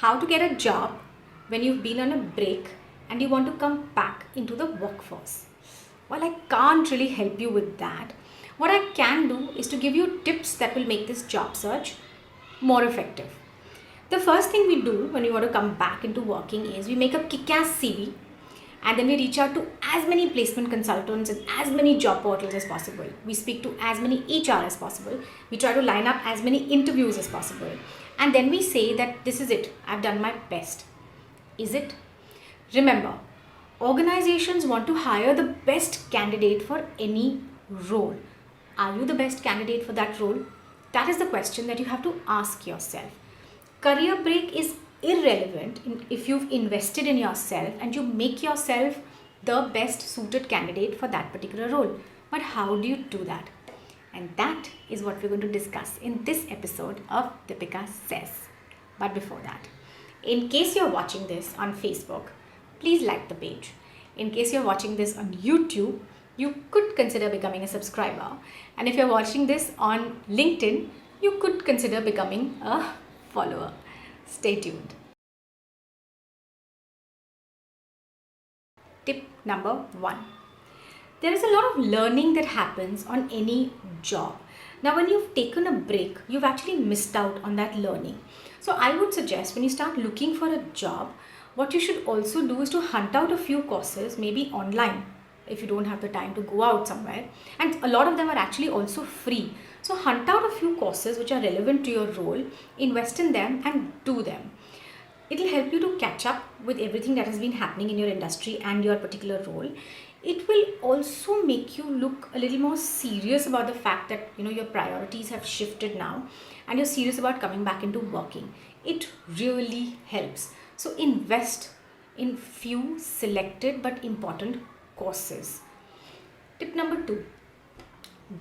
How to get a job when you've been on a break and you want to come back into the workforce. Well, I can't really help you with that. What I can do is to give you tips that will make this job search more effective. The first thing we do when we want to come back into working is we make a kick-ass CV, and then we reach out to as many placement consultants and as many job portals as possible. We speak to as many HR as possible. We try to line up as many interviews as possible. And then we say that this is it. I've done my best. Is it? Remember, organizations want to hire the best candidate for any role. Are you the best candidate for that role? That is the question that you have to ask yourself. Career break is irrelevant if you've invested in yourself and you make yourself the best suited candidate for that particular role. But how do you do that? And that is what we're going to discuss in this episode of Dipika Says. But before that, in case you're watching this on Facebook, please like the page. In case you're watching this on YouTube, you could consider becoming a subscriber. And if you're watching this on LinkedIn, you could consider becoming a follower. Stay tuned. Tip number 1. There is a lot of learning that happens on any job. Now, when you've taken a break, you've actually missed out on that learning. So I would suggest when you start looking for a job, what you should also do is to hunt out a few courses, maybe online, if you don't have the time to go out somewhere. And a lot of them are actually also free. So hunt out a few courses which are relevant to your role, invest in them and do them. It will help you to catch up with everything that has been happening in your industry and your particular role. It will also make you look a little more serious about the fact that your priorities have shifted now and you're serious about coming back into working. It really helps. So invest in few selected but important courses. Tip number 2.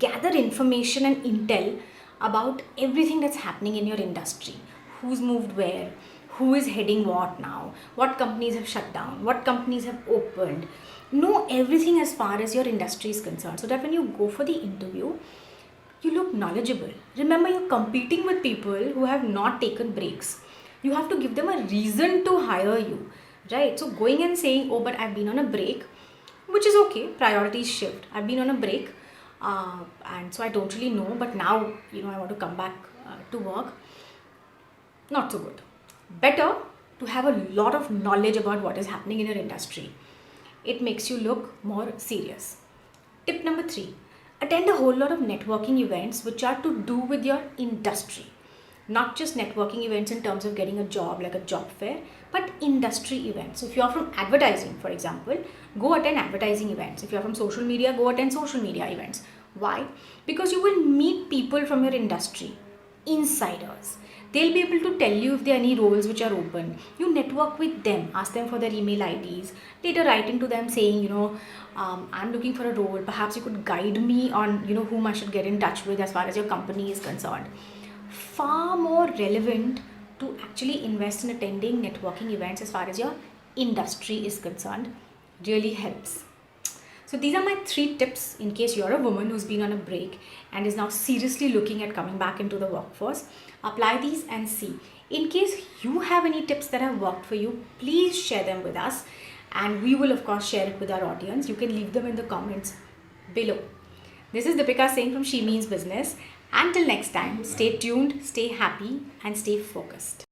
Gather information and intel about everything that's happening in your industry. Who's moved where? Who is heading what now? What companies have shut down? What companies have opened? Know everything as far as your industry is concerned so that when you go for the interview, you look knowledgeable. Remember, you're competing with people who have not taken breaks. You have to give them a reason to hire you, right? So going and saying, oh, but I've been on a break, which is okay, priorities shift. I've been on a break and so I don't really know, but now, I want to come back to work. Not so good. Better to have a lot of knowledge about what is happening in your industry. It makes you look more serious. Tip number 3. Attend a whole lot of networking events which are to do with your industry. Not just networking events in terms of getting a job like a job fair, but industry events. So if you're from advertising, for example, go attend advertising events. If you're from social media, go attend social media events. Why? Because you will meet people from your industry, insiders. They'll be able to tell you if there are any roles which are open. You network with them, ask them for their email IDs, later writing to them saying, I'm looking for a role. Perhaps you could guide me on, whom I should get in touch with as far as your company is concerned. Far more relevant to actually invest in attending networking events as far as your industry is concerned. Really helps. So these are my 3 tips in case you're a woman who's been on a break and is now seriously looking at coming back into the workforce. Apply these and see. In case you have any tips that have worked for you, please share them with us and we will of course share it with our audience. You can leave them in the comments below. This is Dipika Singh from She Means Business. Until next time, stay tuned, stay happy and stay focused.